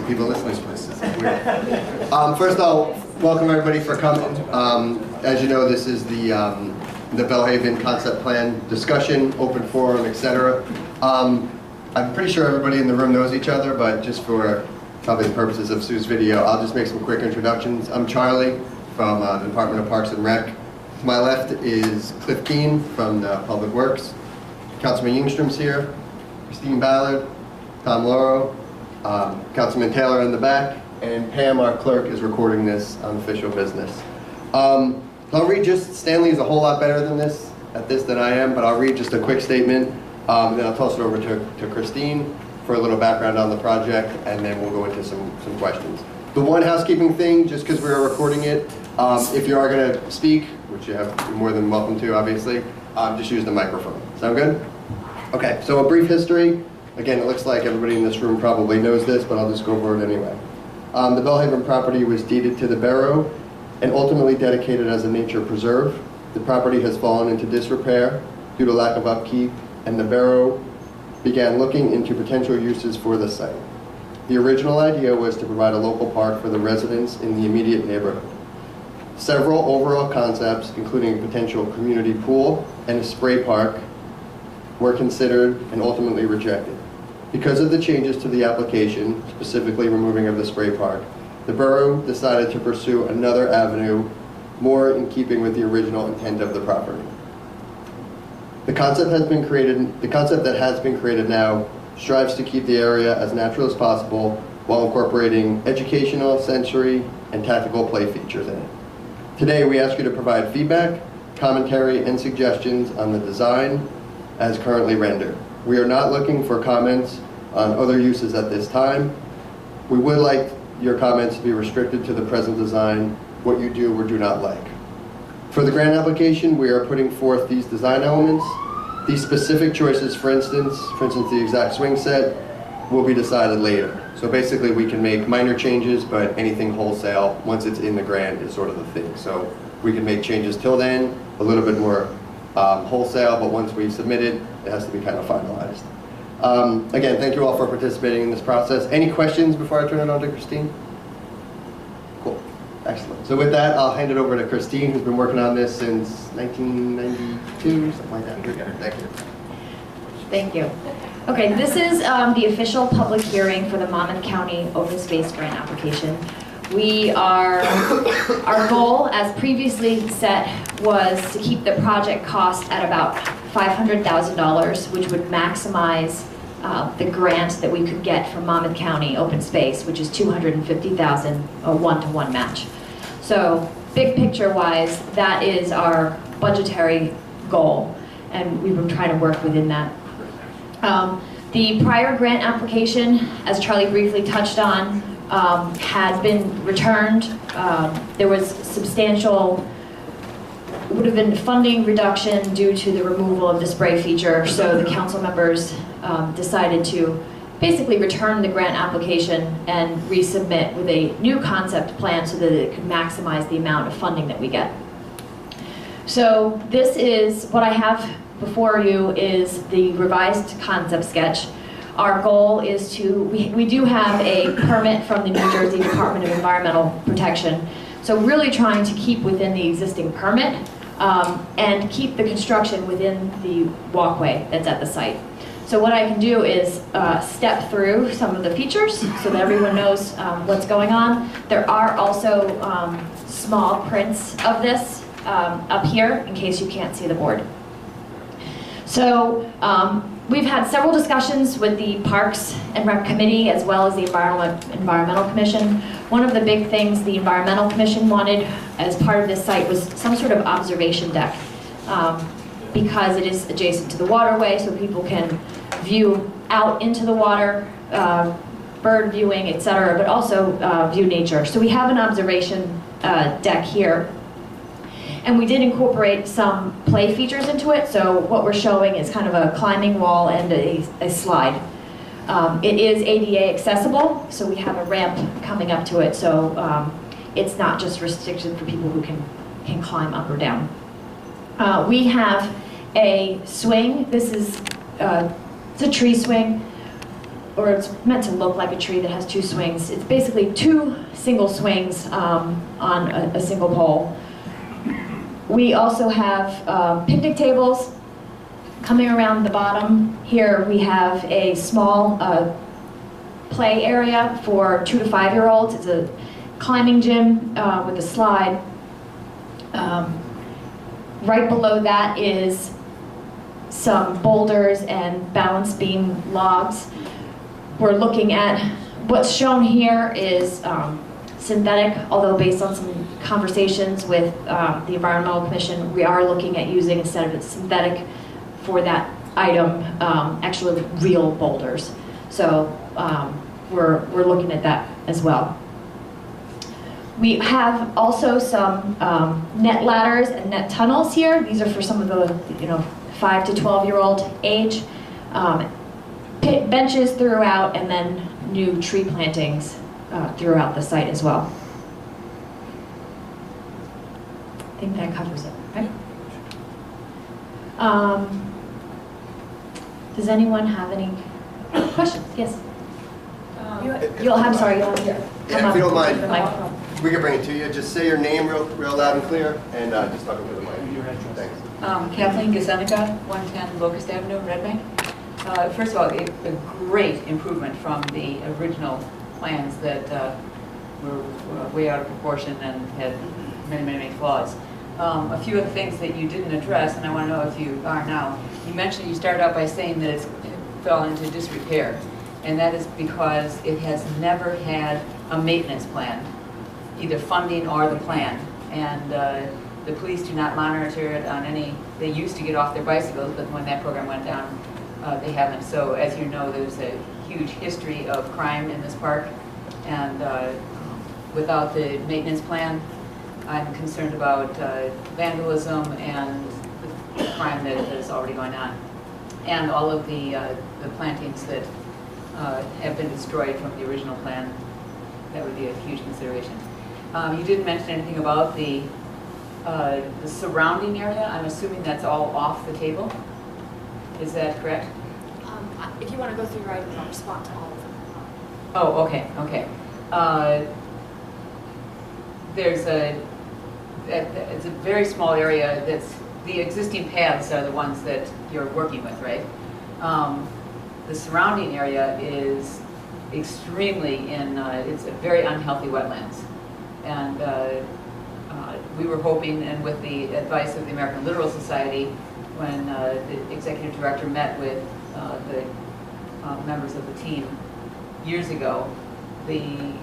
people listening to this. First, I'll welcome everybody for coming. As you know, this is the Bellhaven concept plan discussion, open forum, etc. I'm pretty sure everybody in the room knows each other, but just for probably the purposes of Sue's video, I'll just make some quick introductions. I'm Charlie from the Department of Parks and Rec. To my left is Cliff Keene from the Public Works. Councilman Yingstrom's here, Christine Ballard, Tom Lauro, Councilman Taylor in the back, and Pam, our clerk, is recording this on official business. I'll read just, Stanley is a whole lot better than this, at this than I am, but I'll read just a quick statement, and then I'll toss it over to Christine for a little background on the project, and then we'll go into some questions. The one housekeeping thing, just because we're recording it, if you are going to speak, which you're more than welcome to, obviously, just use the microphone. Sound good? Okay, so a brief history. Again, it looks like everybody in this room probably knows this, but I'll just go over it anyway. The Bellhaven property was deeded to the borough and ultimately dedicated as a nature preserve. The property has fallen into disrepair due to lack of upkeep, and the borough began looking into potential uses for the site. The original idea was to provide a local park for the residents in the immediate neighborhood. Several overall concepts, including a potential community pool and a spray park, were considered and ultimately rejected. Because of the changes to the application, specifically removing of the spray park, the borough decided to pursue another avenue more in keeping with the original intent of the property. The concept that has been created now strives to keep the area as natural as possible while incorporating educational, sensory, and tactical play features in it. Today, we ask you to provide feedback, commentary, and suggestions on the design as currently rendered. We are not looking for comments on other uses at this time. We would like your comments to be restricted to the present design, what you do or do not like. For the grant application, we are putting forth these design elements. These specific choices, for instance, the exact swing set, will be decided later. So basically we can make minor changes, but anything wholesale, once it's in the grant, is sort of the thing. So we can make changes till then, a little bit more wholesale, but once we submit it, it has to be kind of finalized. Again, thank you all for participating in this process. Any questions before I turn it on to Christine? Cool, excellent. So with that, I'll hand it over to Christine, who's been working on this since 1992, something like that. Thank you. Thank you. Okay, this is the official public hearing for the Monmouth County Open Space Grant application. Our goal, as previously set, was to keep the project cost at about $500,000, which would maximize the grant that we could get from Monmouth County Open Space, which is $250,000, a one-to-one match. So, big picture-wise, that is our budgetary goal, and we've been trying to work within that. The prior grant application, as Charlie briefly touched on, had been returned. There was would have been funding reduction due to the removal of the spray feature, so the council members decided to basically return the grant application and resubmit with a new concept plan so that it could maximize the amount of funding that we get. So this is what I have before you is the revised concept sketch. Our goal is to, we do have a permit from the New Jersey Department of Environmental Protection, so really trying to keep within the existing permit and keep the construction within the walkway that's at the site. So what I can do is step through some of the features so that everyone knows what's going on. There are also small prints of this up here in case you can't see the board. So we've had several discussions with the Parks and Rec Committee as well as the Environmental Commission. One of the big things the Environmental Commission wanted as part of this site was some sort of observation deck because it is adjacent to the waterway so people can view out into the water, bird viewing, etc., but also view nature. So we have an observation deck here. And we did incorporate some play features into it, so what we're showing is kind of a climbing wall and a slide. It is ADA accessible, so we have a ramp coming up to it, so it's not just restricted for people who can climb up or down. We have a swing. This is it's a tree swing. or it's meant to look like a tree that has two swings. It's basically two single swings on a single pole. We also have picnic tables. Coming around the bottom here, we have a small play area for 2 to 5-year-olds. It's a climbing gym with a slide. Right below that is some boulders and balance beam logs. We're looking at what's shown here is synthetic, although based on some conversations with the Environmental Commission, we are looking at using, instead of synthetic for that item, actually real boulders. So we're looking at that as well. We have also some net ladders and net tunnels here. These are for some of the 5 to 12-year-old age. Benches throughout, and then new tree plantings throughout the site as well. I think that covers it, right? Does anyone have any questions? Yes. I'm sorry. You'll Yeah, if you don't mind, we can bring it to you. Just say your name real loud and clear, and just talk into the mic. Thanks. Kathleen Gazenica, 110 Locust Avenue, Red Bank. First of all, a great improvement from the original plans that were way out of proportion and had many, many, many flaws. A few of the things that you didn't address, and I want to know if you are now. You mentioned, you started out by saying that it fell into disrepair, and that is because it has never had a maintenance plan, either funding or the plan. And the police do not monitor it on any. They used to get off their bicycles, but when that program went down, they haven't. So as you know, there's a huge history of crime in this park, and without the maintenance plan, I'm concerned about vandalism and the crime that is already going on, and all of the plantings that have been destroyed from the original plan. That would be a huge consideration. You didn't mention anything about the surrounding area. I'm assuming that's all off the table. Is that correct? If you want to go through your items, I'll respond to all of them. Oh, okay, okay. It's a very small area. That's the existing paths are the ones that you're working with, right? The surrounding area is extremely it's a very unhealthy wetlands, and we were hoping, and with the advice of the American Littoral Society, when the executive director met with the members of the team years ago, the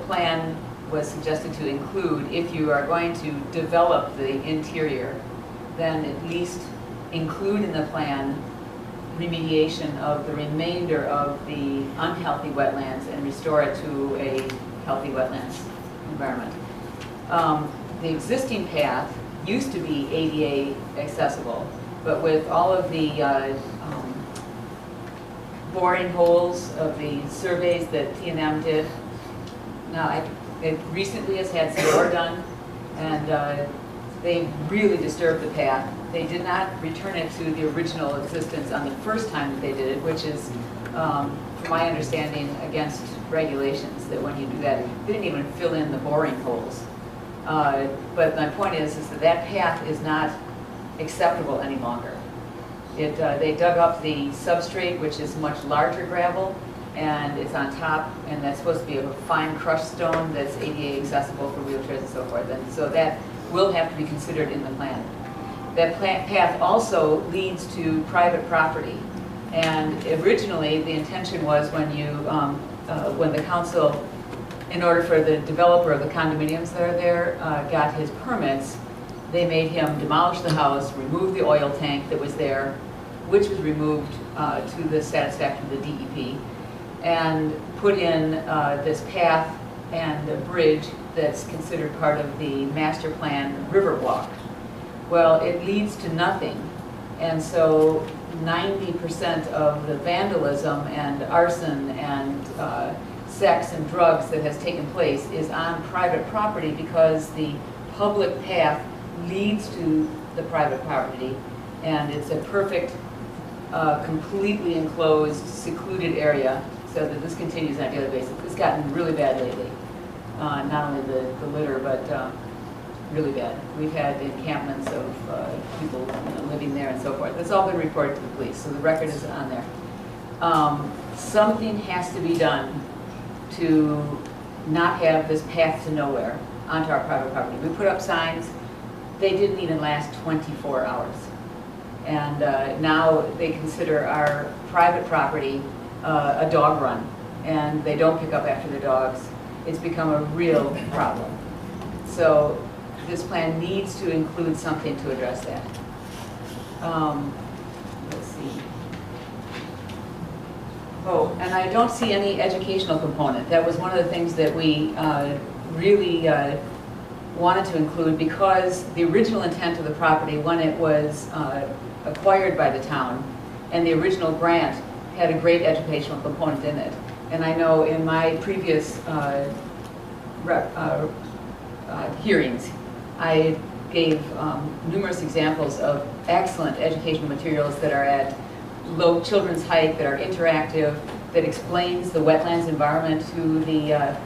plan was suggested to include, if you are going to develop the interior, then at least include in the plan remediation of the remainder of the unhealthy wetlands and restore it to a healthy wetlands environment. The existing path used to be ADA accessible, but with all of the boring holes of the surveys that T&M did, now it recently has had SOAR done, and they really disturbed the path. They did not return it to the original existence on the first time that they did it, which is, from my understanding, against regulations, that when you do that, they didn't even fill in the boring holes. But my point is that path is not acceptable any longer. They dug up the substrate, which is much larger gravel, and it's on top, and that's supposed to be a fine crushed stone that's ADA accessible for wheelchairs and so forth. And so that will have to be considered in the plan. That path also leads to private property. And originally, the intention was when the council, in order for the developer of the condominiums that are there, got his permits, they made him demolish the house, remove the oil tank that was there, which was removed to the satisfaction of the DEP, and put in this path and a bridge that's considered part of the master plan Riverwalk. Well, it leads to nothing, and so 90% of the vandalism and arson and sex and drugs that has taken place is on private property, because the public path leads to the private property, and it's a perfect completely enclosed, secluded area, so that this continues on a daily basis. It's gotten really bad lately. Not only the litter, but really bad. We've had encampments of people living there and so forth. It's all been reported to the police, so the record is on there. Something has to be done to not have this path to nowhere onto our private property. We put up signs. They didn't even last 24 hours. And now they consider our private property a dog run, and they don't pick up after the dogs. It's become a real problem. So this plan needs to include something to address that. Let's see. Oh, and I don't see any educational component. That was one of the things that we really wanted to include, because the original intent of the property when it was acquired by the town and the original grant had a great educational component in it. And I know in my previous hearings, I gave numerous examples of excellent educational materials that are at low children's height, that are interactive, that explains the wetlands environment to the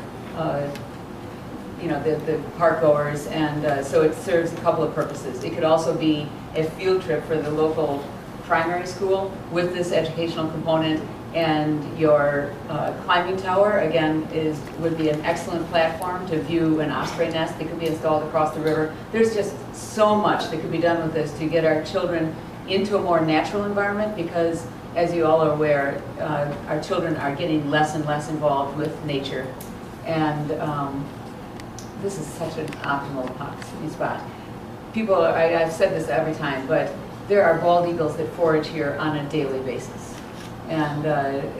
the park goers, and so it serves a couple of purposes. It could also be a field trip for the local primary school with this educational component, and your climbing tower, again, would be an excellent platform to view an osprey nest that could be installed across the river. There's just so much that could be done with this to get our children into a more natural environment, because, as you all are aware, our children are getting less and less involved with nature. And this is such an optimal spot. People, I've said this every time, but there are bald eagles that forage here on a daily basis. And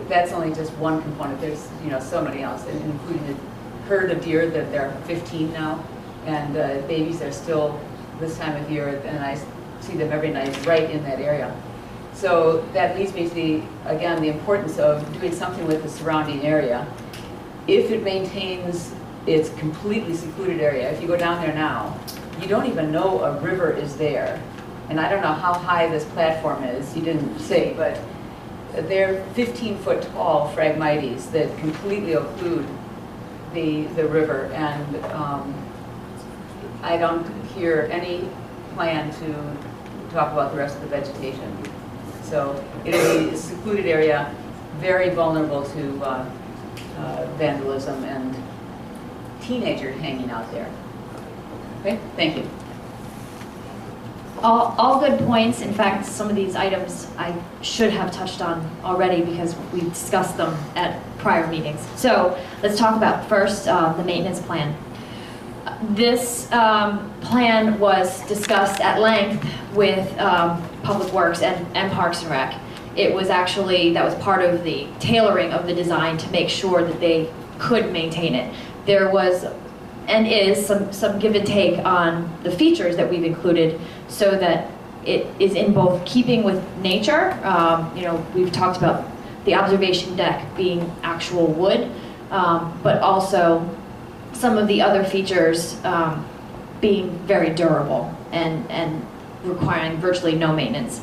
that's only just one component. There's so many else, including a herd of deer that there are 15 now, and babies are still this time of year, and I see them every night right in that area. So that leads me to the importance of doing something with the surrounding area. If it maintains its completely secluded area, if you go down there now, you don't even know a river is there. And I don't know how high this platform is, you didn't say, but they're 15-foot tall phragmites that completely occlude the river, and I don't hear any plan to talk about the rest of the vegetation. So it'll be a secluded area, very vulnerable to vandalism and teenagers hanging out there. Okay, thank you. All good points. In fact, some of these items I should have touched on already because we discussed them at prior meetings. So let's talk about first the maintenance plan. This plan was discussed at length with Public Works and Parks and Rec. It was actually, that was part of the tailoring of the design to make sure that they could maintain it. There was and is some give and take on the features that we've included so that it is in both keeping with nature. We've talked about the observation deck being actual wood, but also some of the other features being very durable and requiring virtually no maintenance.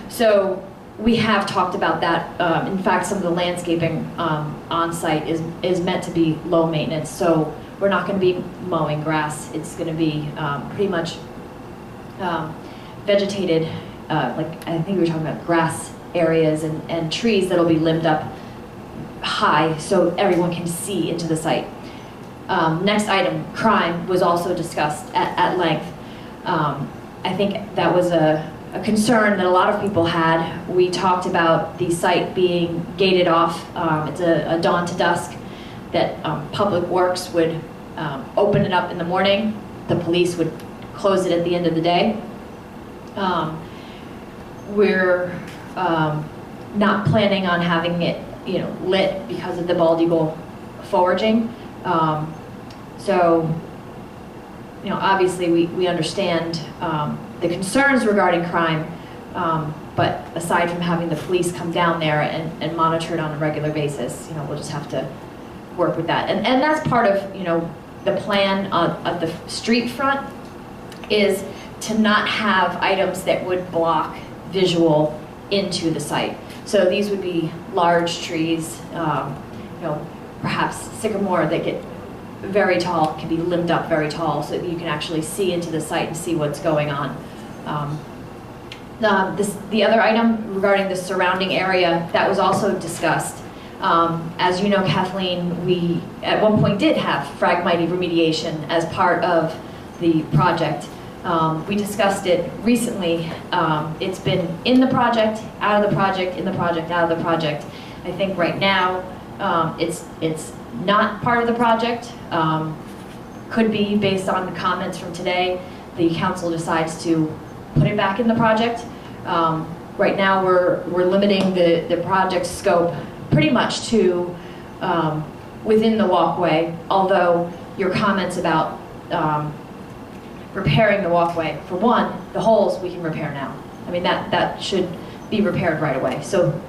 So we have talked about that. In fact, some of the landscaping on site is meant to be low maintenance. So we're not going to be mowing grass. It's going to be pretty much vegetated, like I think we were talking about grass areas and trees that'll be limbed up high so everyone can see into the site. Next item, crime, was also discussed at length. I think that was a concern that a lot of people had. We talked about the site being gated off. It's a dawn to dusk, that Public Works would open it up in the morning. The police would close it at the end of the day. We're not planning on having it lit because of the bald eagle foraging. So obviously we understand the concerns regarding crime, but aside from having the police come down there and monitor it on a regular basis, we'll just have to work with that. And that's part of the plan of the street front, is to not have items that would block visual into the site. So these would be large trees, perhaps sycamore that get very tall, can be limbed up very tall so that you can actually see into the site and see what's going on. The other item regarding the surrounding area, that was also discussed. As you know, Kathleen, we at one point did have Phragmite remediation as part of the project. We discussed it recently. It's been in the project, out of the project, in the project, out of the project. I think right now it's not part of the project. Could be based on the comments from today. The council decides to put it back in the project. Right now we're limiting the project scope pretty much to within the walkway, although your comments about repairing the walkway, for one, the holes we can repair now. I mean, that should be repaired right away. So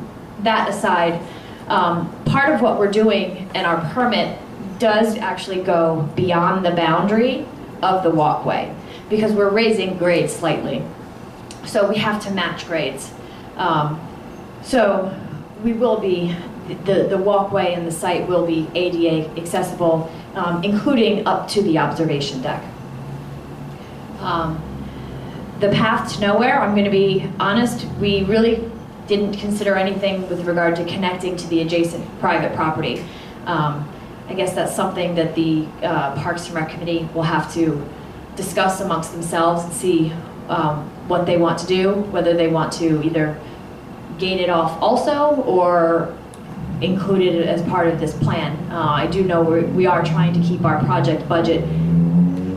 that aside, part of what we're doing and our permit does actually go beyond the boundary of the walkway because we're raising grades slightly. So we have to match grades. So we will be, the walkway and the site will be ADA accessible, including up to the observation deck. The path to nowhere, I'm going to be honest, we really didn't consider anything with regard to connecting to the adjacent private property. I guess that's something that the Parks and Rec Committee will have to discuss amongst themselves and see what they want to do, whether they want to either gate it off also or include it as part of this plan. I do know we are trying to keep our project budget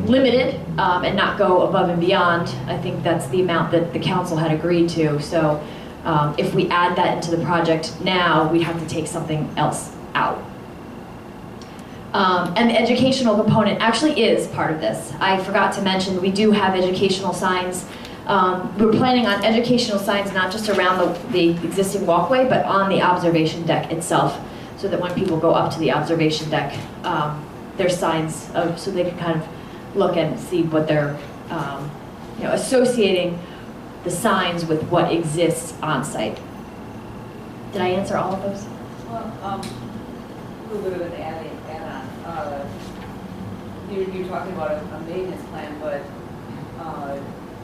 limited and not go above and beyond. I think that's the amount that the council had agreed to. So if we add that into the project now, we have to take something else out. And the educational component actually is part of this. I forgot to mention we do have educational signs. We're planning on educational signs not just around the existing walkway, but on the observation deck itself, so that when people go up to the observation deck, there's signs so they can kind of look and see what they're associating the signs with what exists on site. Did I answer all of those? Well, a little bit of an add-on. You're talking about a maintenance plan, but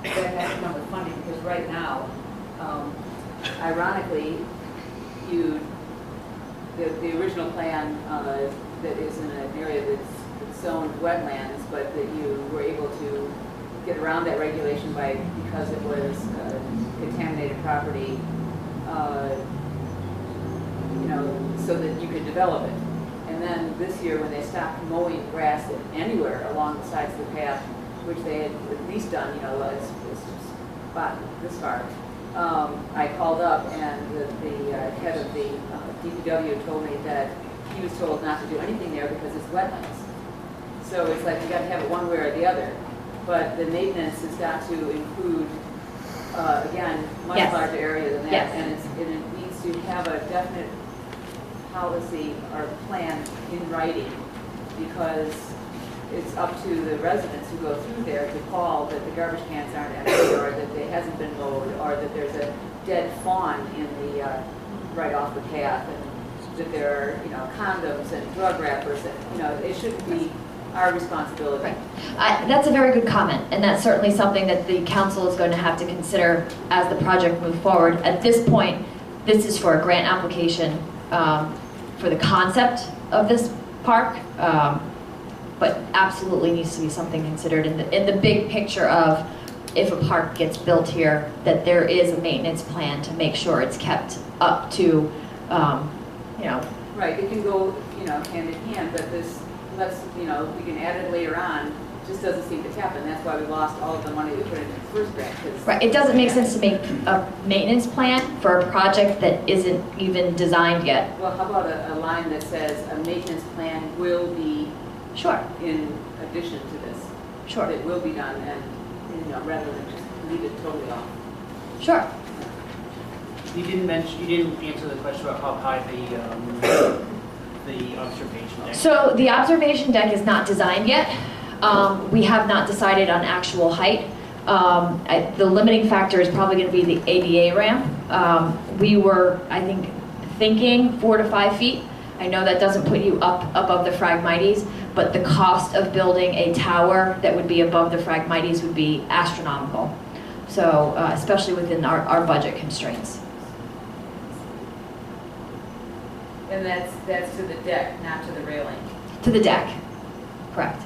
that has to come with funding because right now, ironically, the original plan that is in an area that's zoned wetlands, but that you were able to get around that regulation because it was contaminated property, so that you could develop it. And then this year, when they stopped mowing grass anywhere along the sides of the path, which they had at least done, it's spot this far, I called up and the head of the DPW told me that he was told not to do anything there because it's wetlands. So it's like you got to have it one way or the other. But the maintenance has got to include, again, much Yes. larger area than that, Yes. and it needs to have a definite policy or plan in writing, because it's up to the residents who go through there to call that the garbage cans aren't empty, or that it hasn't been mowed, or that there's a dead fawn in the right off the path, and that there are condoms and drug wrappers, and it shouldn't be our responsibility. Right. That's a very good comment, and that's certainly something that the council is going to have to consider as the project moves forward. At this point, this is for a grant application for the concept of this park, but absolutely needs to be something considered in the big picture of if a park gets built here, that there is a maintenance plan to make sure it's kept up to, Right, it can go, hand in hand, but this, we can add it later on, just doesn't seem to happen. That's why we lost all of the money we put into the first grant. Right, it doesn't make sense to make a maintenance plan for a project that isn't even designed yet. Well, how about a line that says a maintenance plan will be Sure. in addition to this? Sure. It will be done, and rather than just leave it totally off. Sure. You didn't answer the question about how high the observation deck. So the observation deck is not designed yet. We have not decided on actual height. The limiting factor is probably going to be the ADA ramp. We were, I think, thinking 4 to 5 feet. I know that doesn't put you up above the Phragmites, but the cost of building a tower that would be above the Phragmites would be astronomical. So, especially within our budget constraints. And that's to the deck, not to the railing. To the deck, correct.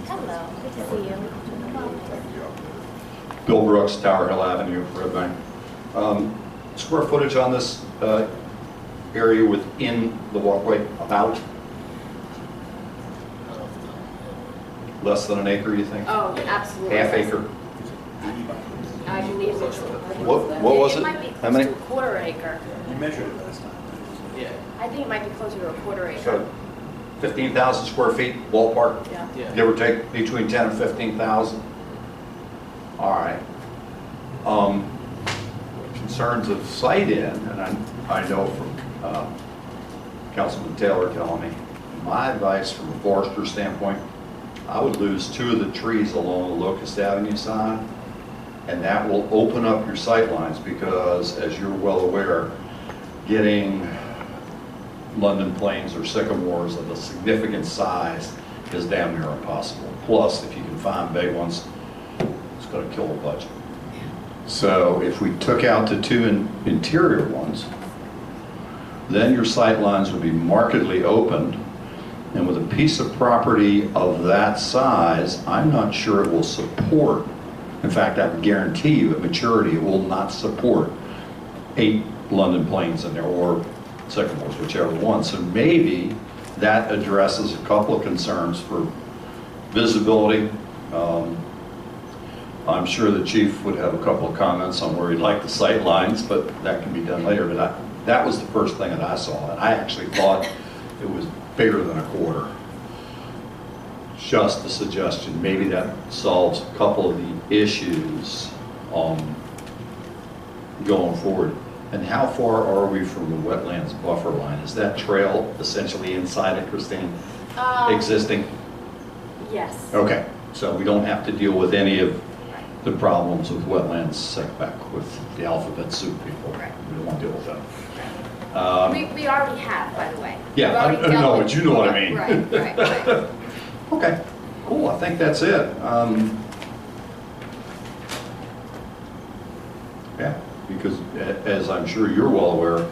Hello, good to see you. Bill Brooks, Tower Hill Avenue, Red Bank. Square footage on this area within the walkway, about? Less than an acre, you think? Oh, absolutely. Half acre? I believe it's. What was it? It might be How close many? to a quarter acre. You measured it last time. Yeah. I think it might be closer to a quarter acre. So 15,000 square feet ballpark, Yeah. Yeah. give or take between 10 and 15,000? All right. Concerns of sight in, and I know from Councilman Taylor telling me, my advice from a forester standpoint, I would lose 2 of the trees along the Locust Avenue side, and that will open up your sight lines because, as you're well aware, getting London planes or sycamores of a significant size is damn near impossible. Plus, if you can find big ones, it's going to kill the budget. So if we took out the 2 interior ones, then your sight lines would be markedly opened. And with a piece of property of that size, I'm not sure it will support, in fact, I can guarantee you at maturity, it will not support 8 London planes in there or sycamores, whichever one. So maybe that addresses a couple of concerns for visibility. I'm sure the chief would have a couple of comments on where he'd like the sight lines, but that can be done later. But that was the first thing that I saw, and I actually thought it was bigger than a quarter. Just a suggestion, maybe that solves a couple of the issues going forward. And how far are we from the wetlands buffer line? Is that trail essentially inside it, Christine? Existing? Yes. Okay, so we don't have to deal with any of the problems with wetlands setback with the alphabet soup people. Right. We don't want to deal with that. We already have, by the way. Yeah, We've I already dealt know, with- but you know what I mean. Right. Okay, cool, I think that's it. Yeah, because as I'm sure you're well aware,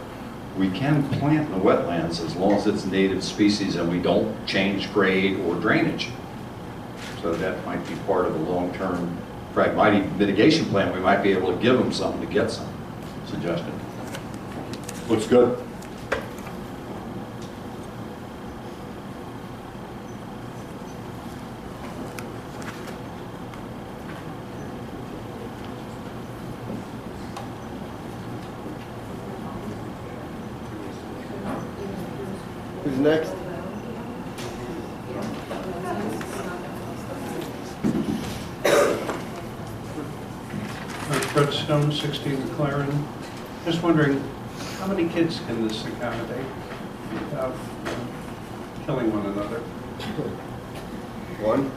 we can plant in the wetlands as long as it's native species and we don't change grade or drainage. So that might be part of a long-term Phragmite mitigation plan. We might be able to give them something to get some suggestion. Looks good. Who's next? Fred Stone, 16 McLaren. Just wondering, how many kids can this accommodate without killing one another? One?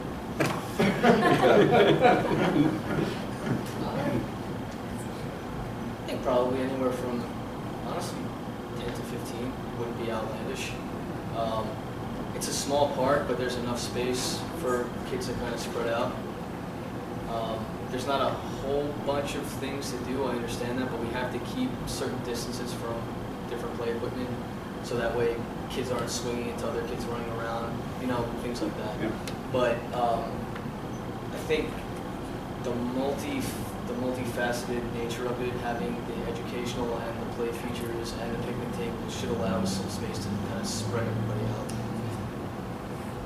I think probably anywhere from, honestly, 10 to 15 wouldn't be outlandish. It's a small park, but there's enough space for kids to kind of spread out. There's not a whole bunch of things to do, I understand that, but we have to keep certain distances from different play equipment, so that way kids aren't swinging into other kids running around, you know, things like that. Yeah. But I think the multifaceted nature of it, having the educational and the play features and the picnic tables should allow us some space to kind of spread everybody out.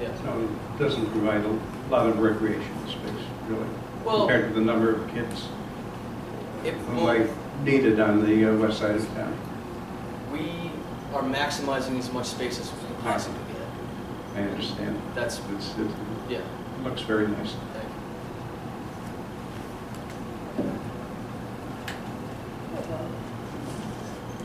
Yeah. So it doesn't provide a lot of recreation space, really, Well, compared to the number of kids who well, might need it on the west side of town. we are maximizing as much space as we can possibly get. I understand. That's, It yeah, looks very nice. thank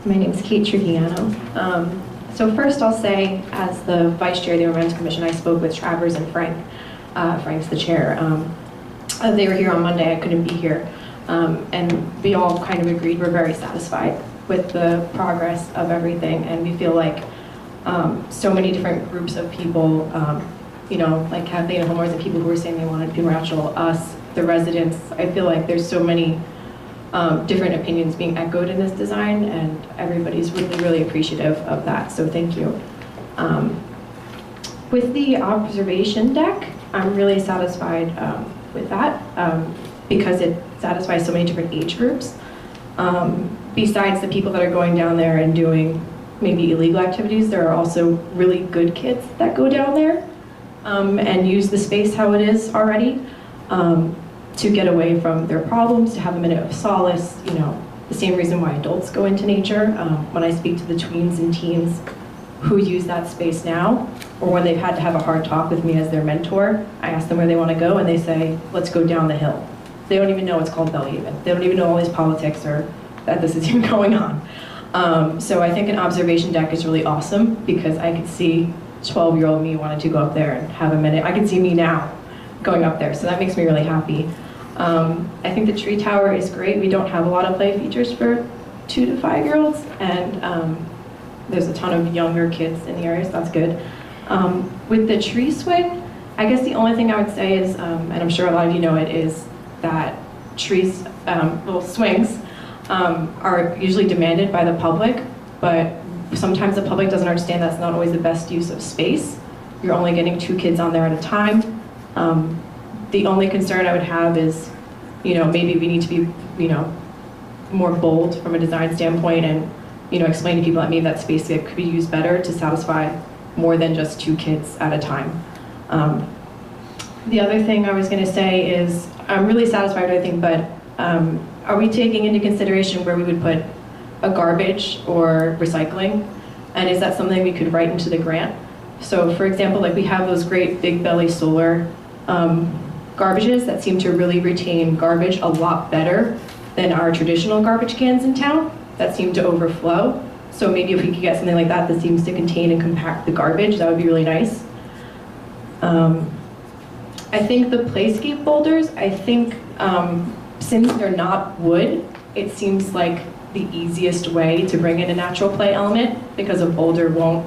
you. My name is Kate Trujillano. So first I'll say, as the Vice Chair of the Revenge Commission, I spoke with Travers and Frank. Frank's the chair. They were here on Monday, I couldn't be here. And we all kind of agreed we're very satisfied with the progress of everything, and we feel like so many different groups of people, you know, like Kathleen and Homeworth, and people who were saying they wanted to be more natural, us, the residents, I feel like there's so many different opinions being echoed in this design, and everybody's really, really appreciative of that, so thank you. With the observation deck, I'm really satisfied with that because it satisfies so many different age groups. Besides the people that are going down there and doing maybe illegal activities, there are also really good kids that go down there and use the space how it is already to get away from their problems, to have a minute of solace, you know, the same reason why adults go into nature. When I speak to the tweens and teens who use that space now, or when they've had to have a hard talk with me as their mentor, I ask them where they want to go, and they say, let's go down the hill. They don't even know it's called Bellhaven. They don't even know all these politics or that this is even going on. So I think an observation deck is really awesome because I could see 12-year-old me wanting to go up there and have a minute. I can see me now going up there, so that makes me really happy. I think the tree tower is great. We don't have a lot of play features for 2 to 5-year-olds, and there's a ton of younger kids in the area, so that's good. With the tree swing, I guess the only thing I would say is, and I'm sure a lot of you know it, is that trees, little swings, are usually demanded by the public, but sometimes the public doesn't understand that's not always the best use of space. You're only getting 2 kids on there at a time. The only concern I would have is, you know, maybe we need to be, you know, more bold from a design standpoint and, you know, explain to people that maybe that space could be used better to satisfy more than just 2 kids at a time. The other thing I was going to say is I'm really satisfied with everything, but are we taking into consideration where we would put a garbage or recycling? And is that something we could write into the grant? So for example, like we have those great big belly solar garbages that seem to really retain garbage a lot better than our traditional garbage cans in town that seem to overflow. So maybe if we could get something like that that seems to contain and compact the garbage, that would be really nice. I think the playscape boulders, I think since they're not wood, it seems like the easiest way to bring in a natural play element because a boulder won't,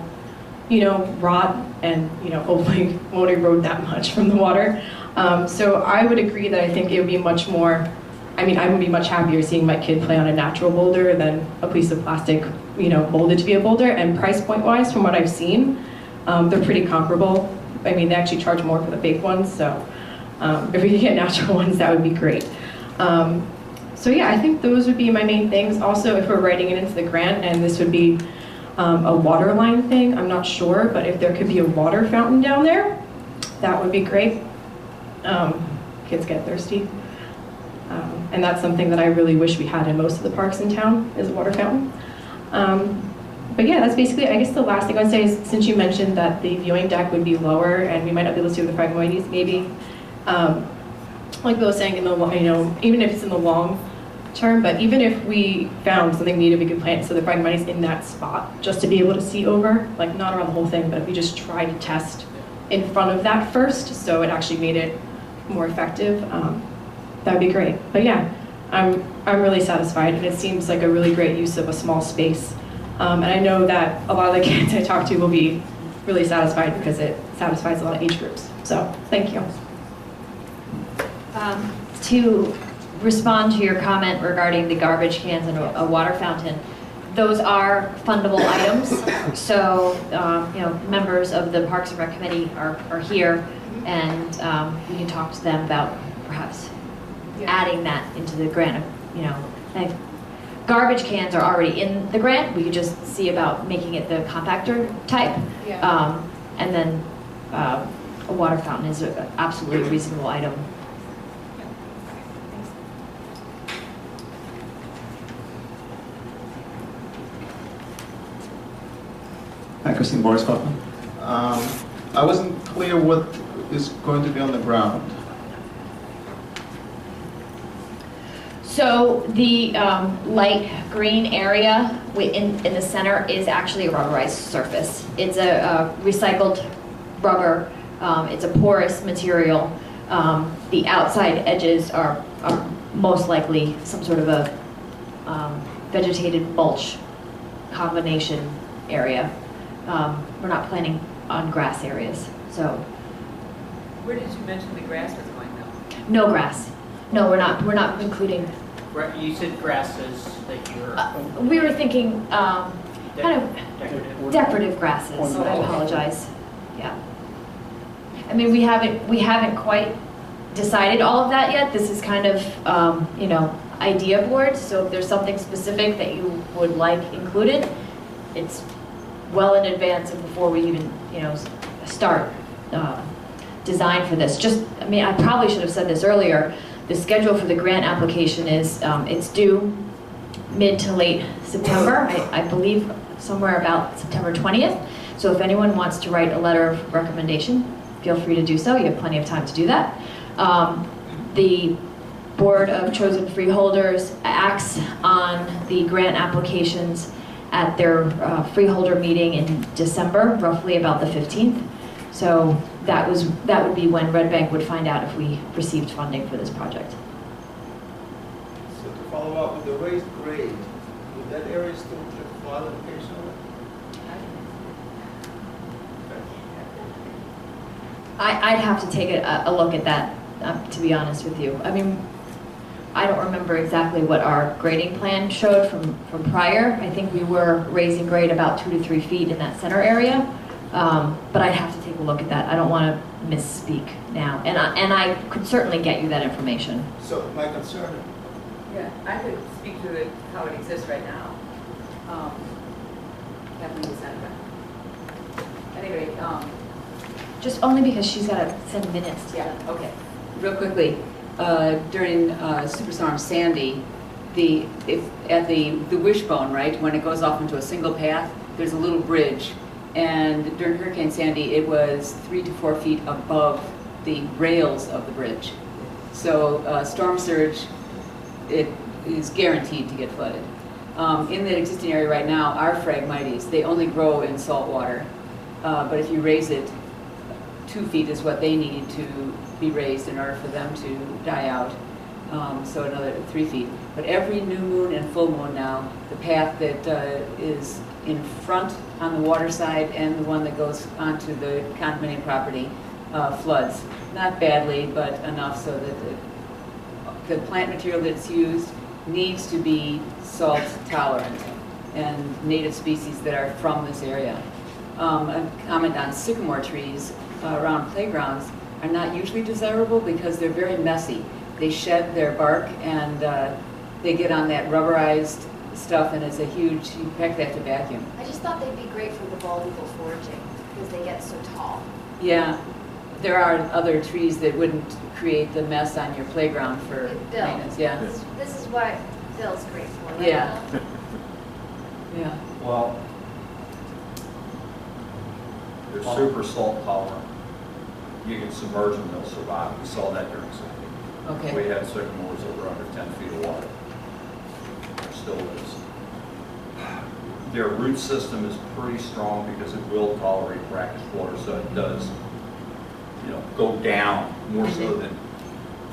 you know, rot and, you know, hopefully won't erode that much from the water. So I would agree that I think it would be much more, I mean, I would be much happier seeing my kid play on a natural boulder than a piece of plastic, you know, molded to be a boulder. And price point wise, from what I've seen, they're pretty comparable. I mean, they actually charge more for the fake ones, so if we could get natural ones, that would be great. So yeah, I think those would be my main things. Also, if we're writing it into the grant, and this would be a water line thing, I'm not sure, but if there could be a water fountain down there, that would be great. Kids get thirsty. And that's something that I really wish we had in most of the parks in town, is a water fountain. But yeah, that's basically, I guess the last thing I'd say is, since you mentioned that the viewing deck would be lower and we might not be able to see the fragmites, maybe, like Bill was saying, in the, you know, even if it's in the long term, but even if we found something neat, we could plant so the fragmites in that spot, just to be able to see over, like not around the whole thing, but if we just tried to test in front of that first, so it actually made it more effective, that would be great. But yeah, I'm really satisfied, and it seems like a really great use of a small space. And I know that a lot of the kids I talk to will be really satisfied because it satisfies a lot of age groups. So, thank you. To respond to your comment regarding the garbage cans and a water fountain, those are fundable items. So, you know, members of the Parks and Rec Committee are here, and we can talk to them about perhaps adding that into the grant. You know, like, garbage cans are already in the grant. We could just see about making it the compactor type. Yeah. And then a water fountain is an absolutely reasonable item. Hi, Christine Boris Kaufman. I wasn't clear what is going to be on the ground. So the light green area in the center is actually a rubberized surface. It's a recycled rubber. It's a porous material. The outside edges are most likely some sort of a vegetated mulch combination area. We're not planning on grass areas, so. Where did you mention the grass was going though? No grass. No, we're not including. You said grasses that you're. We were thinking kind of decorative grasses. I apologize. Yeah. I mean, we haven't quite decided all of that yet. This is kind of you know, idea board. So if there's something specific that you would like included, it's well in advance of before we even, you know, start design for this. Just, I mean, I probably should have said this earlier. The schedule for the grant application is, it's due mid to late September. I believe somewhere about September 20th. So if anyone wants to write a letter of recommendation, feel free to do so. You have plenty of time to do that. The Board of Chosen Freeholders acts on the grant applications at their freeholder meeting in December, roughly about the 15th. So that would be when Red Bank would find out if we received funding for this project. So to follow up with the raised grade, would that area still get flood occasionally? I'd have to take a look at that, to be honest with you. I mean, I don't remember exactly what our grading plan showed from prior. I think we were raising grade about 2 to 3 feet in that center area, but I'd have to take a look at that. I don't want to misspeak now, and I could certainly get you that information. So my concern. Yeah, I could speak to it, how it exists right now. Kathleen was that anyway. Just only because she's got to send minutes to Yeah, them. okay. Real quickly, during Superstorm Sandy, at the wishbone, right, when it goes off into a single path, there's a little bridge. And during Hurricane Sandy, it was 3 to 4 feet above the rails of the bridge. So storm surge, it is guaranteed to get flooded. In that existing area right now, our Phragmites, they only grow in salt water. But if you raise it, 2 feet is what they need to be raised in order for them to die out. So another 3 feet. But every new moon and full moon now, the path that is in front on the water side and the one that goes onto the condominium property floods. Not badly, but enough so that the plant material that's used needs to be salt tolerant and native species that are from this area. A comment on sycamore trees around playgrounds are not usually desirable because they're very messy. They shed their bark and they get on that rubberized stuff, and it's a huge, in fact they have to vacuum. I just thought they'd be great for the bald eagle foraging because they get so tall. Yeah, there are other trees that wouldn't create the mess on your playground for Bill, maintenance. Yeah. this is what Bill's great for, right? Yeah. Bill? Yeah. Well, they're super salt tolerant. You can submerge them, they'll survive. We saw that during Sandy. Okay. We had sycamores that were under 10 feet of water. There still is. Their root system is pretty strong because it will tolerate brackish water, so it does, you know, go down more so than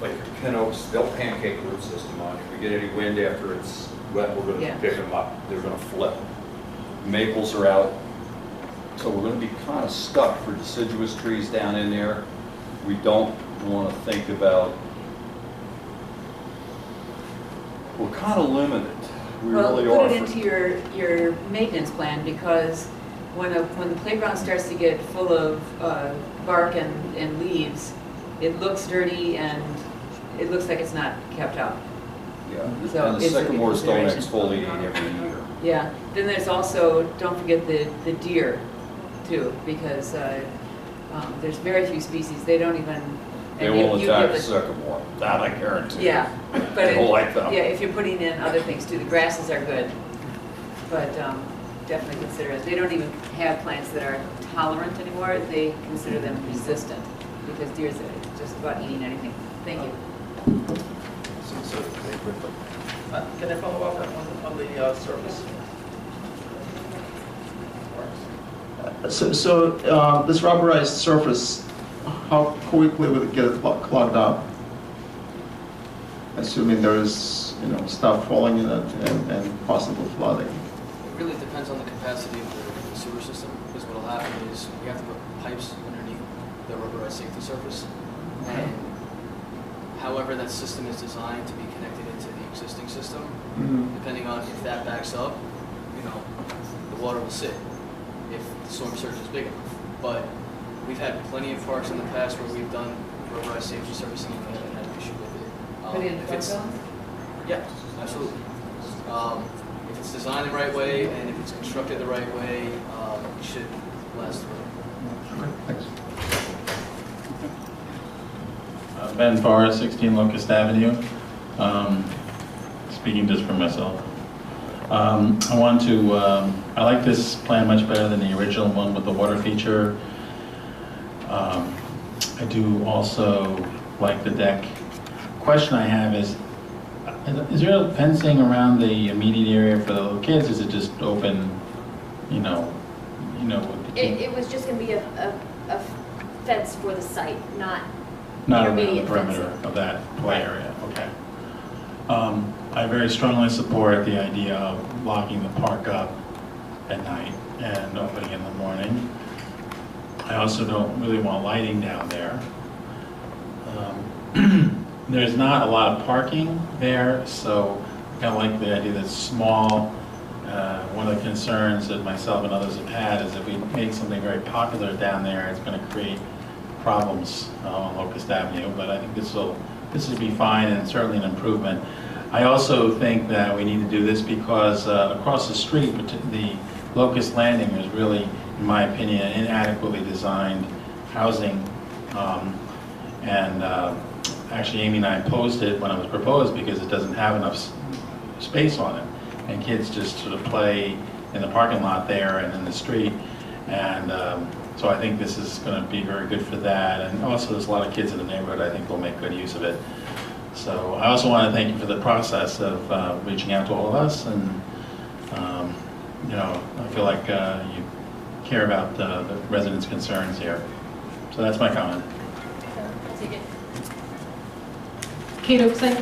like your pin oaks. They'll pancake root system on you. If we get any wind after it's wet, we're going to pick them up. They're going to flip. Maples are out. So we're going to be kind of stuck for deciduous trees down in there. We don't want to think about, we're kind of limited. We really are. Put it into your maintenance plan, because when the playground starts to get full of bark and leaves, it looks dirty and it looks like it's not kept up. Yeah, So and the it's a sycamores don't consideration. exfoliate every year. Yeah, then there's also, don't forget the deer too, because there's very few species, they don't even. They and will you attack give the it- sycamore, that I guarantee. Yeah, but They don't like them. yeah, if you're putting in other things too, the grasses are good, but definitely consider it. They don't even have plants that are tolerant anymore. They consider them resistant because deer are just about eating anything. Thank you. So very quickly. Can I follow up on the surface? So this rubberized surface, how quickly will it get clogged up? Assuming there is, stuff falling in it and possible flooding. It really depends on the capacity of the sewer system, because what'll happen is we have to put pipes underneath the rubberized safety surface. And however that system is designed to be connected into the existing system, depending on if that backs up, the water will sit if the storm surge is big enough. But we've had plenty of parks in the past where we've done rubberized safety surfacing and we haven't had an issue with it. If it's, yeah, absolutely. If it's designed the right way and if it's constructed the right way, it should last through. Thanks. Ben Farr, 16 Locust Avenue. Speaking just for myself. I like this plan much better than the original one with the water feature. I do also like the deck. Question I have is there fencing around the immediate area for the little kids? Is it just open, with the It was just going to be a fence for the site, not not around the intermediate perimeter fencing. of that play area? Okay. I very strongly support the idea of locking the park up at night and opening in the morning. I also don't really want lighting down there. There's not a lot of parking there, so I kind of like the idea that it's small. One of the concerns that myself and others have had is if we make something very popular down there, it's going to create problems on Locust Avenue, but I think this will be fine and certainly an improvement. I also think that we need to do this because across the street, the Locust Landing is really, in my opinion, inadequately designed housing. Actually, Amy and I opposed it when it was proposed because it doesn't have enough space on it. And kids just sort of play in the parking lot there and in the street. And so I think this is going to be very good for that. And also there's a lot of kids in the neighborhood I think will make good use of it. So I also want to thank you for the process of reaching out to all of us. And, I feel like you care about the residents' concerns here. So that's my comment. I'll take it. Kate Oakson.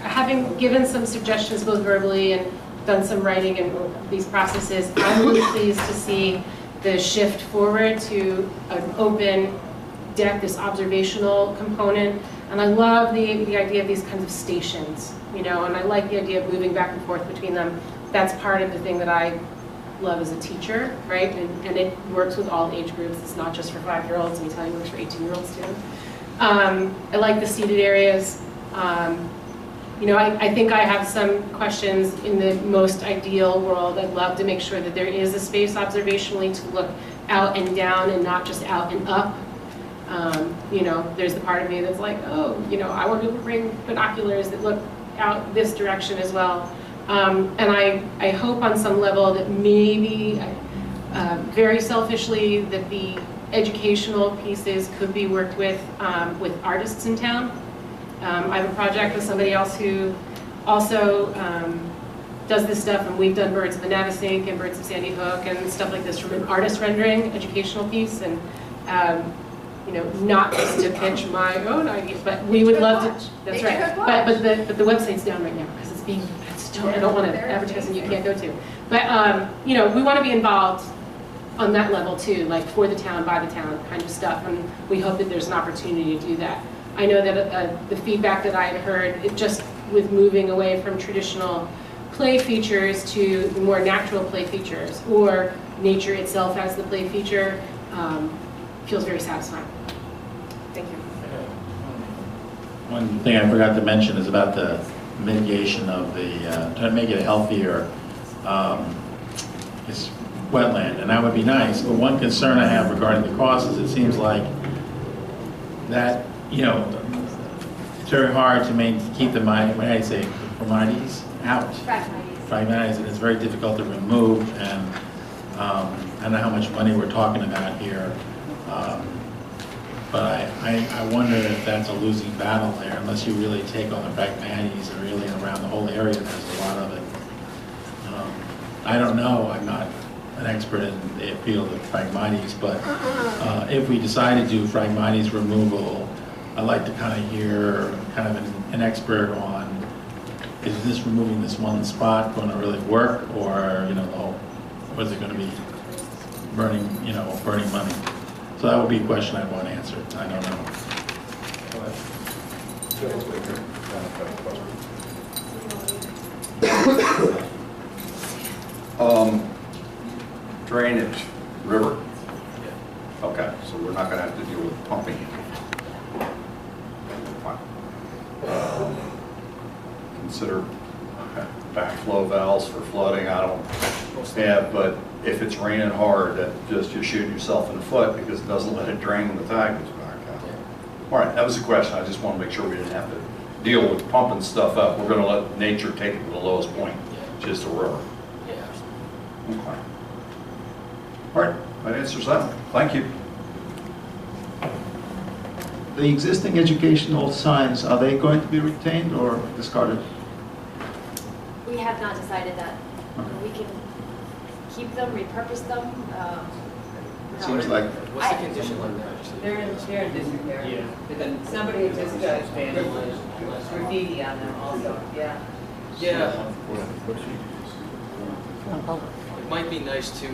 Having given some suggestions both verbally and done some writing in these processes, I'm really pleased to see the shift forward to an open deck, this observational component. And I love the idea of these kinds of stations, and I like the idea of moving back and forth between them. That's part of the thing that I love as a teacher, right? And it works with all age groups. It's not just for 5-year-olds. Let me tell you, it works for 18-year-olds too. I like the seated areas. I think I have some questions. In the most ideal world, I'd love to make sure that there is a space observationally to look out and down and not just out and up. There's the part of me that's like, I want to bring binoculars that look out this direction as well. And I hope on some level that maybe, very selfishly, that the educational pieces could be worked with artists in town. I have a project with somebody else who also does this stuff, and we've done Birds of the Navasink and Birds of Sandy Hook and stuff like this from an artist rendering educational piece, and not just to pitch my own ideas, but we would love to. That's right. But the website's down right now because it's being. I don't want to advertise and you can't go to. But we want to be involved on that level too, like for the town, by the town kind of stuff, and we hope that there's an opportunity to do that. I know that the feedback that I had heard, just with moving away from traditional play features to more natural play features, or nature itself as the play feature, feels very satisfying. Thank you. One thing I forgot to mention is about the mitigation of the, trying to make it a healthier it's wetland, and that would be nice. But one concern I have regarding the cost is it seems like that, it's very hard to keep the, Phragmites out. Phragmites, and it's very difficult to remove, and I don't know how much money we're talking about here. But I wonder if that's a losing battle there, unless you really take on the Phragmites and really around the whole area, there's a lot of it. I don't know, I'm not an expert in the field of Phragmites, but if we decide to do Phragmites removal, I'd like to kind of hear kind of an expert on, is this removing this one spot going to really work, or, you know, the whole, or is it going to be burning, you know, burning money? So that would be a question I'd want answered. I don't know. Drainage, river? Okay, so we're not going to have to deal with pumping. Fine. Consider backflow valves for flooding. I don't, yeah, but if it's raining hard, that just you shoot yourself in the foot because it doesn't let it drain when the tide goes back out. All right, that was the question. I just want to make sure we didn't have to deal with pumping stuff up. We're going to let nature take it to the lowest point, just a river. Okay. All right, that answers that. Thank you. The existing educational signs, are they going to be retained or discarded? We have not decided that. We can keep them, repurpose them. It seems like, What's the condition like that? They're in disrepair. Yeah. But then somebody just vandalized graffiti on them also, yeah. Yeah. It might be nice to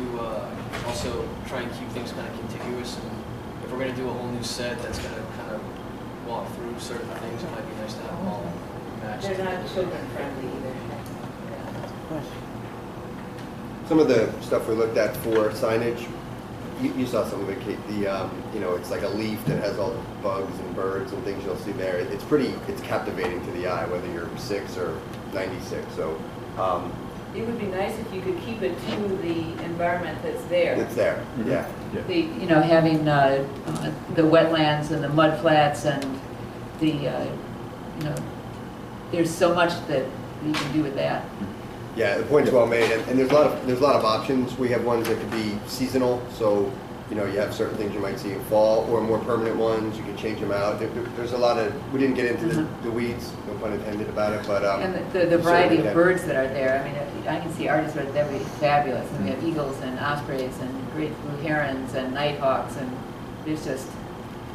also try and keep things kind of contiguous. And if we're going to do a whole new set that's going to kind of walk through certain things, it might be nice to have them all matched. They're not children friendly either. Some of the stuff we looked at for signage, you saw some of it, Kate. The you know, it's like a leaf that has all the bugs and birds and things you'll see there. It's captivating to the eye, whether you're 6 or 96. So It would be nice if you could keep it to the environment that's there. it's there. Yeah. The, you know, having the wetlands and the mud flats and the, you know, there's so much that you can do with that. Yeah, the point's well made, and there's a lot of options. We have ones that could be seasonal, so you know you have certain things you might see in fall, or more permanent ones. You can change them out. There's a lot of. We didn't get into the weeds, no pun intended about it, but and the variety of birds that are there. I mean, I can see artists right there would be fabulous. And we have eagles and ospreys and great blue herons and nighthawks, and there's just.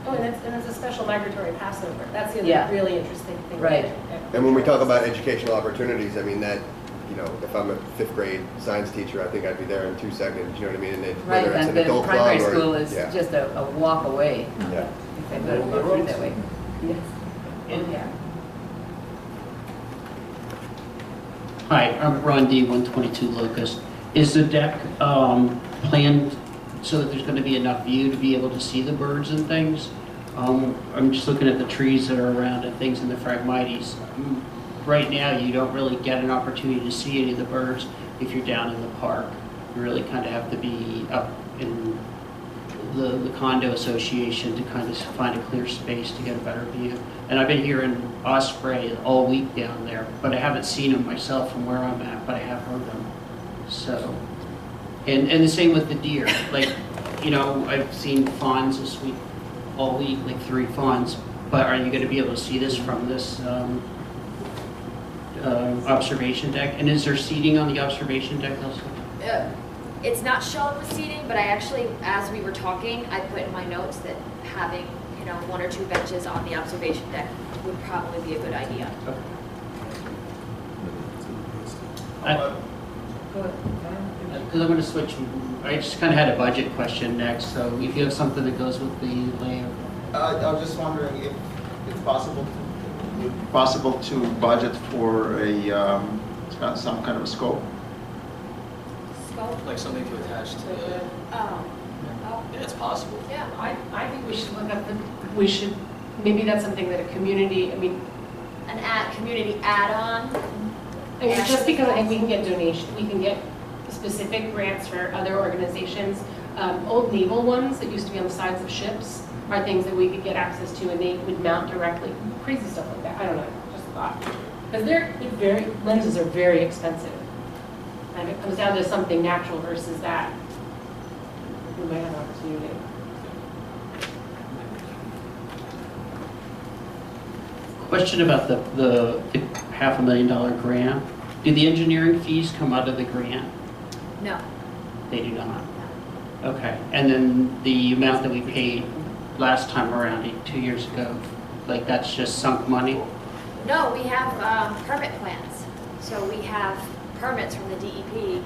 Oh, and it's a special migratory Passover. That's the other Yeah. really interesting thing. Right. And when we talk about educational opportunities, I mean that. You know, if I'm a 5th grade science teacher, I think I'd be there in 2 seconds. You know what I mean? And Right, whether it's and an the adult primary club or school is yeah. just a walk away. Yeah. If they go through that way. Yes. Yeah. Hi, I'm Ron D, 122 Locust. Is the deck planned so that there's going to be enough view to be able to see the birds and things? I'm just looking at the trees that are around and things in the Phragmites. Right now, you don't really get an opportunity to see any of the birds if you're down in the park. You really kind of have to be up in the condo association to kind of find a clear space to get a better view. And I've been hearing osprey all week down there, but I haven't seen them myself from where I'm at, but I have heard them. So, and the same with the deer. Like, you know, I've seen fawns this week, all week, like 3 fawns. But are you going to be able to see this from this observation deck? And is there seating on the observation deck also? It's not shown with seating, but I actually, as we were talking, I put in my notes that having, you know, 1 or 2 benches on the observation deck would probably be a good idea. Because I'm going to switch. I just kind of had a budget question next, so if you have something that goes with the layout. I was just wondering if it's possible to budget for a some kind of a scope. Scope? Like something to attach to the, Oh. yeah, it's possible. Yeah. I think we should look at maybe that's something that a community, I mean. An community add-on? I mean, just because I think we can get donations, we can get specific grants for other organizations. Old naval ones that used to be on the sides of ships are things that we could get access to, and they would mount directly. Crazy stuff like that. I don't know, just a thought. Because lenses are very expensive. And it comes down to something natural versus that. We might have an opportunity. Question about the $500,000 grant. Do the engineering fees come out of the grant? No. They do not. Okay, and then the amount that we paid last time around, 2 years ago, like that's just sunk money? No, we have permit plans. So we have permits from the DEP,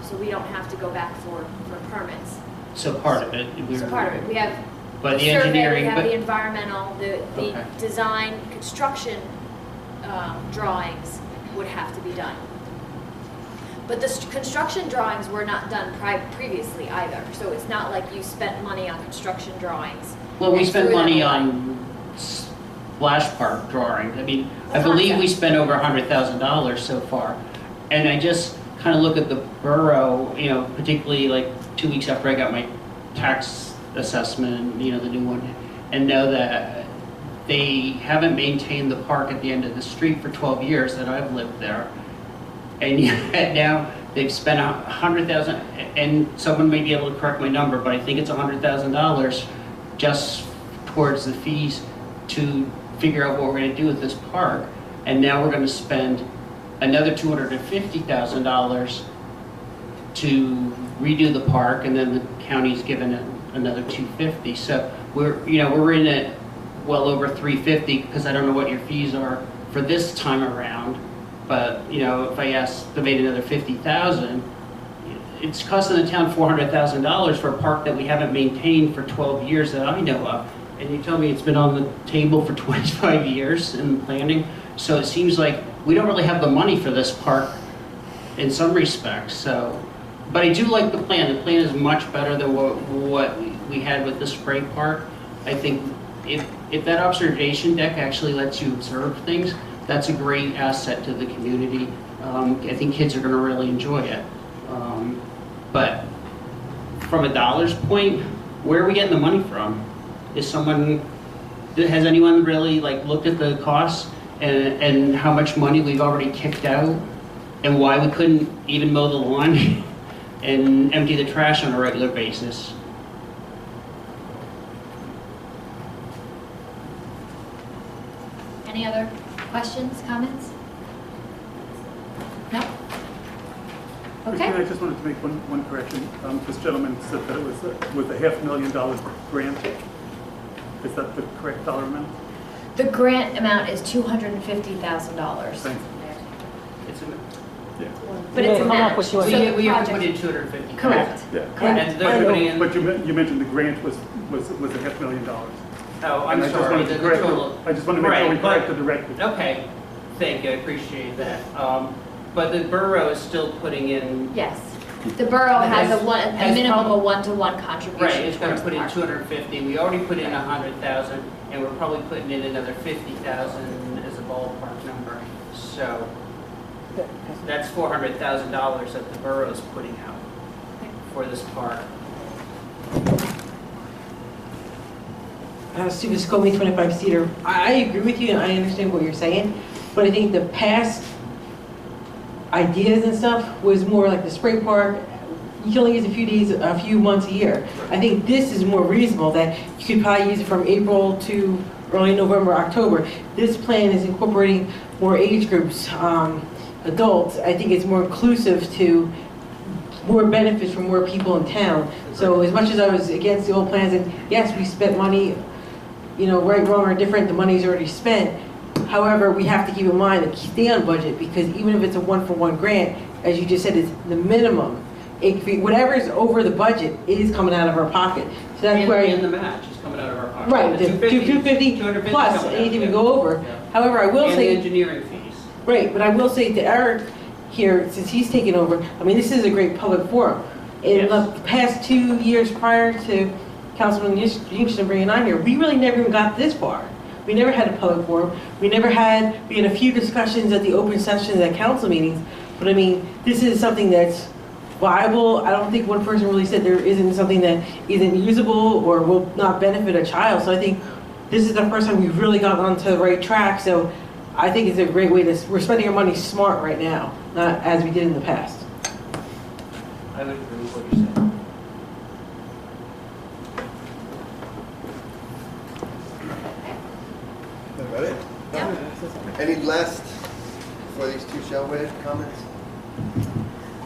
so we don't have to go back for permits. So part of it? So part of it, we have But the the survey, engineering, we have but, the environmental, the Okay. design, construction drawings would have to be done. But the construction drawings were not done previously either, so it's not like you spent money on construction drawings. well, we and spent threw them money away. on splash park drawing. I mean, I The believe we concept. spent over $100,000 so far. And I just kind of look at the borough, you know, particularly like 2 weeks after I got my tax assessment, you know, the new one, and know that they haven't maintained the park at the end of the street for 12 years that I've lived there. And yet now they've spent $100,000, and someone may be able to correct my number, but I think it's $100,000 just towards the fees to figure out what we're going to do with this park. And now we're going to spend another $250,000 to redo the park, and then the county's given it another $250,000. So we're in it well over $350,000, because I don't know what your fees are for this time around. But if I estimate another $50,000, it's costing the town $400,000 for a park that we haven't maintained for 12 years that I know of. And you tell me it's been on the table for 25 years in planning. So it seems like we don't really have the money for this park in some respects. So, but I do like the plan. The plan is much better than what we had with the spray park. I think if that observation deck actually lets you observe things, that's a great asset to the community. I think kids are going to really enjoy it. But from a dollar's point, where are we getting the money from? Has anyone really looked at the costs and how much money we've already kicked out, and why we couldn't even mow the lawn and empty the trash on a regular basis? Any other questions, comments? No? Christine, Okay. I just wanted to make one correction. This gentleman said that it was a $500,000 grant. Is that the correct dollar amount? The grant amount is $250,000. Thanks. But it's a match. We So the have to project- put in $250,000. Correct. Yeah. And they're putting in. But you mentioned the grant was $500,000. Oh, I'm And I just sorry, wanted the to correct- total. I just want to make sure we Right, but- corrected the record. Okay, thank you, I appreciate that. But the borough is still putting in, Yes. The borough has a Has minimum prob- of one-to-one contribution. right, it's gonna towards put the in park. 250, we already put in 100,000, and we're probably putting in another 50,000 as a ballpark number. So, that's $400,000 that the borough's putting out for this park. Steve Scobie, 25 Cedar. I agree with you and I understand what you're saying, but I think the past ideas and stuff was more like the spray park. You can only use a few months a year. I think this is more reasonable, that you could probably use it from April to early November, October. This plan is incorporating more age groups, adults. I think it's more inclusive to more benefits for more people in town. So as much as I was against the old plans, and yes, we spent money, right, wrong, or different, the money's already spent. However, we have to keep in mind to stay on budget, because even if it's a one-for-one grant, as you just said, it's the minimum. Whatever's over the budget, it is coming out of our pocket. So that's where And the match is coming out of our pocket. right, the 250 250 plus coming out, anything we yeah. go over. Yeah. However, I will And the say, engineering fees. right, but I will say to Eric here, since he's taken over, I mean, this is a great public forum. In Yes. the past 2 years prior to Councilman Houston bringing on here, we really never even got this far. We never had a public forum. We had a few discussions at the open sessions at council meetings, but I mean, this is something that's viable. I don't think one person really said there isn't something that isn't usable or will not benefit a child. So I think this is the first time we've really gotten onto the right track. So I think it's a great way we're spending our money smart right now, not as we did in the past. I would agree with what you're saying. Is that it? Any last, for these two shellway comments?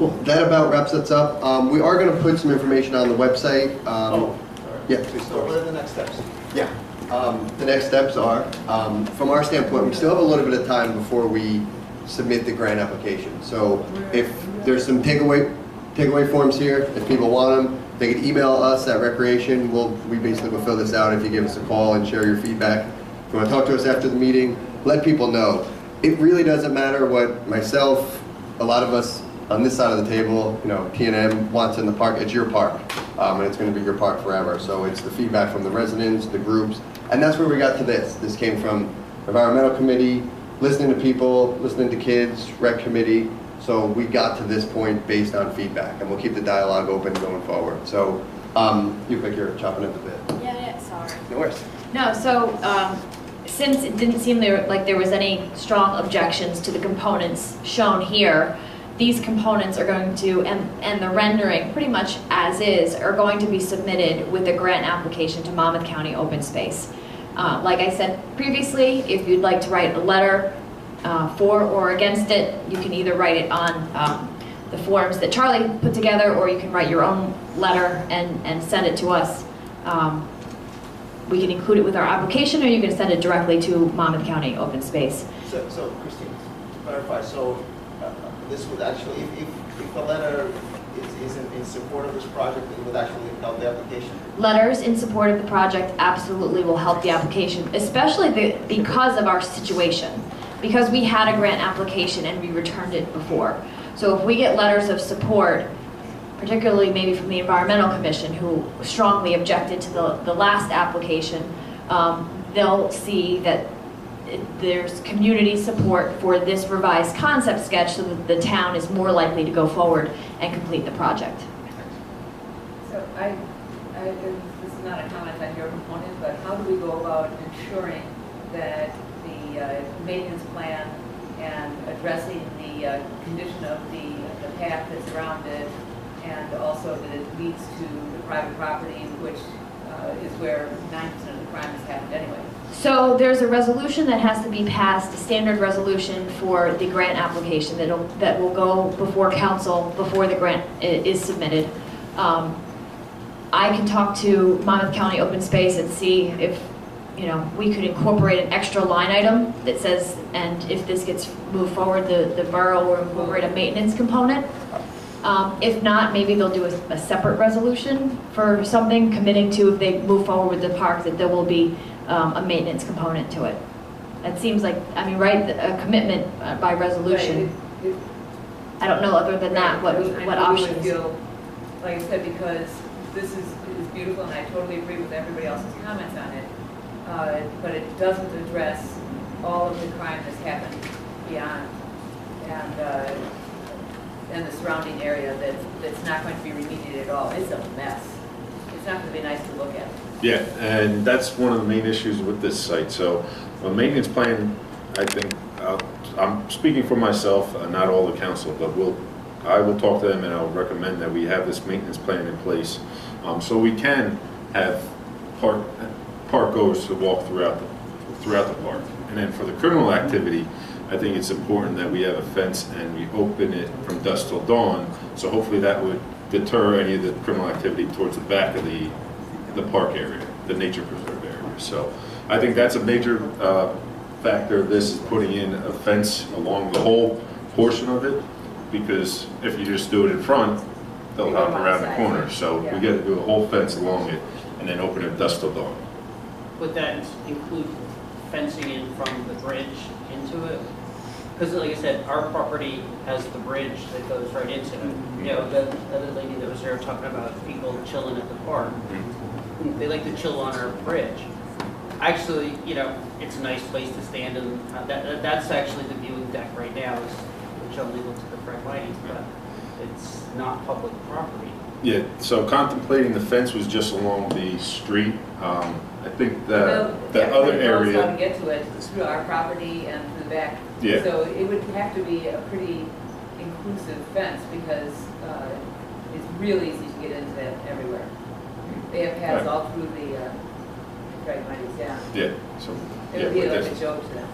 Cool. That about wraps us up. We are going to put some information on the website. Yeah, please. So what are the next steps? Yeah. The next steps are, from our standpoint, we still have a little bit of time before we submit the grant application. So if there's some takeaway forms here, if people want them, they can email us at Recreation. We basically will fill this out if you give us a call and share your feedback. If you want to talk to us after the meeting, let people know. It really doesn't matter what myself, a lot of us on this side of the table, T&M wants in the park. It's your park, and it's going to be your park forever. So it's the feedback from the residents, the groups, and that's where we got to this. This came from environmental committee, listening to people, listening to kids, rec committee. So we got to this point based on feedback, and we'll keep the dialogue open going forward. So you think you're chopping at the bit. Yeah, sorry. No worries. No, so since it didn't seem like there was any strong objections to the components shown here, these components are going to, and the rendering, pretty much as is, are going to be submitted with a grant application to Monmouth County Open Space. Like I said previously, if you'd like to write a letter for or against it, you can either write it on the forms that Charlie put together, or you can write your own letter and send it to us. We can include it with our application, or you can send it directly to Monmouth County Open Space. So Christine, to clarify, so this would actually, if the letter is in support of this project, it would actually help the application? Letters in support of the project absolutely will help the application, especially because of our situation. Because we had a grant application and we returned it before. So if we get letters of support, particularly maybe from the Environmental Commission, who strongly objected to the last application, they'll see that there's community support for this revised concept sketch, so that the town is more likely to go forward and complete the project. So this is not a comment on your component, but how do we go about ensuring that the maintenance plan and addressing the condition of the path that's around it, and also that it leads to the private property, which is where 90% of the crime has happened anyway? So there's a resolution that has to be passed, a standard resolution for the grant application that will go before council before the grant is submitted. I can talk to Monmouth County Open Space and see if we could incorporate an extra line item that says, and if this gets moved forward, the borough will incorporate a maintenance component. If not, maybe they'll do a separate resolution for something, committing to, if they move forward with the park, that there will be a maintenance component to it. It seems like, right, a commitment by resolution. Right. I don't know, other than that, what options. Feel, like I said, because this is beautiful, and I totally agree with everybody else's comments on it, but it doesn't address all of the crime that's happened beyond, and the surrounding area that's not going to be remediated at all. It's a mess. It's not going to be nice to look at. Yeah, and that's one of the main issues with this site. So a maintenance plan, I think, I'm speaking for myself, not all the council, but I will talk to them and I'll recommend that we have this maintenance plan in place, so we can have park goers to walk throughout the park. And then for the criminal activity, I think it's important that we have a fence and we open it from dusk till dawn, so hopefully that would deter any of the criminal activity towards the back of the park area, the nature preserve area. So I think that's a major factor of this, is putting in a fence along the whole portion of it, because if you just do it in front, they'll hop around the corner. So we got to do a whole fence along it and then open it dusk till dawn. Would that include fencing in from the bridge into it? Because like I said, our property has the bridge that goes right into it. The other lady that was there talking about people chilling at the park. They like to chill on our bridge. Actually, it's a nice place to stand, and that's actually the viewing deck right now, which only looks at the front lighting, but it's not public property. Yeah, so contemplating the fence was just along the street. I think the other area. How to get to it is through our property and through the back. Yeah. So it would have to be a pretty inclusive fence, because it's really easy to get into that everywhere. They have paths all through the right money's down. Yeah. So it would be like a joke to them.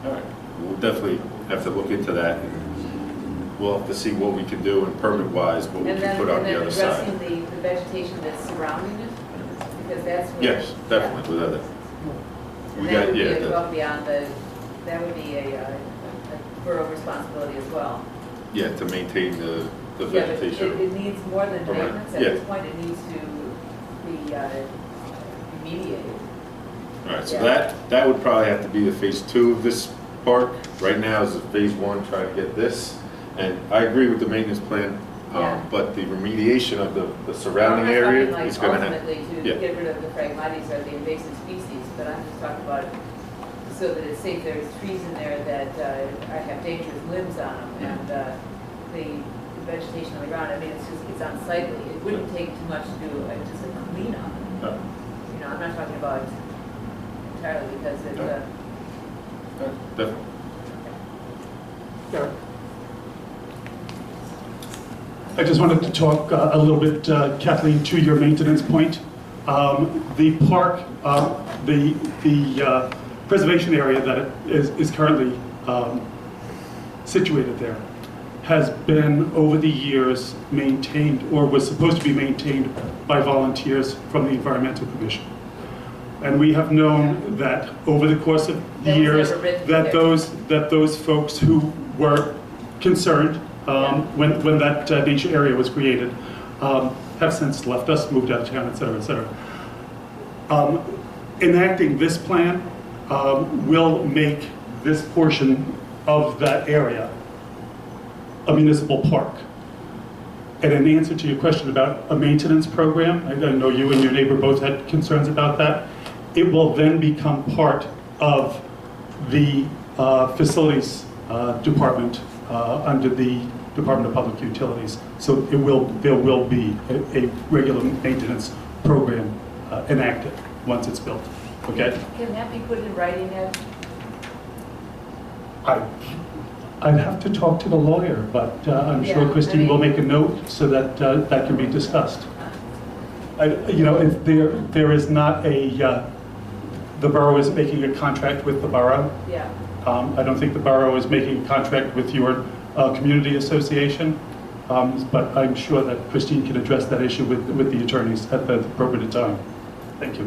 All right. We'll definitely have to look into that. we'll have to see what we can do and permit-wise, what we And can then, put on the other side. and then addressing the vegetation that's surrounding it, because that's where. Yes, definitely, without it. And We that got, would be yeah, above beyond that would be a borough responsibility as well. yeah, to maintain the Yeah, but vegetation. it needs more than Right, maintenance, at yeah. this point, it needs to be remediated. All right, so Yeah. that would probably have to be the phase 2 of this park. Right now is the phase 1, trying to get this. And I agree with the maintenance plan, Yeah. but the remediation of the surrounding I'm not area talking, like, is gonna have. ultimately to yeah. get rid of the phragmites or the invasive species, but I'm just talking about so that it's safe. There's trees in there that have dangerous limbs on them, and the vegetation on the ground. I mean, it's unsightly. It wouldn't take too much to do just a cleanup. No. You know, I'm not talking about entirely because it's. No. Definitely. I just wanted to talk a little bit, Kathleen, to your maintenance point. The park, the preservation area that is currently situated there has been over the years maintained, or was supposed to be maintained by volunteers from the Environmental Commission. And we have known that over the course of the years, that those folks who were concerned when that nature area was created have since left us, moved out of town, et cetera, et cetera. Enacting this plan will make this portion of that area a municipal park. And in answer to your question about a maintenance program, I know you and your neighbor both had concerns about that. It will then become part of the facilities department under the Department of Public Utilities. So there will be a regular maintenance program enacted once it's built. Okay? Can that be put in writing, Ed? I'd have to talk to the lawyer, but I'm sure Yeah, Christine will make a note so that that can be discussed. You know, if there is not the borough is making a contract with the borough. Yeah. I don't think the borough is making a contract with your community association, but I'm sure that Christine can address that issue with the attorneys at the appropriate time. Thank you.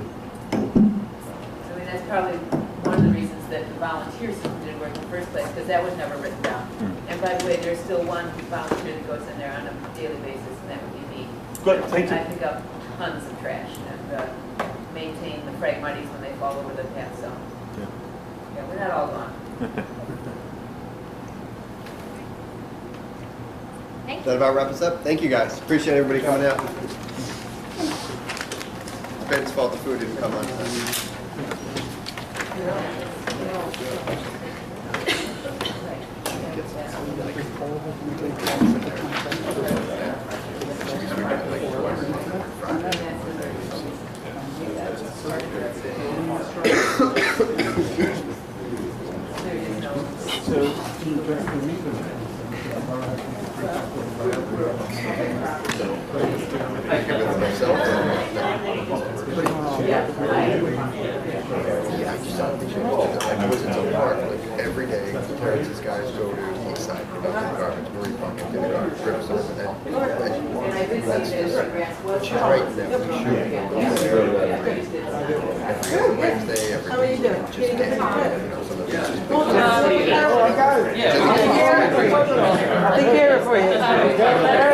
I mean, that's probably one of the reasons that the volunteers didn't work in the first place, because that was never written down. And by the way, there's still one volunteer that goes in there on a daily basis, and that would be me. Good, thank you. I pick up tons of trash and maintain the phragmites when they fall over the path zone. Yeah, we're not all gone. That about wraps us up. Thank you guys. Appreciate everybody coming out. Ben's fault the food didn't come on time. Every day, parents' guys go to Eastside, productive garbage, Marie Park, kindergarten, Riverside, and that's just right now. We should every Wednesday, every week, just get, some of it's just Take care of it for you.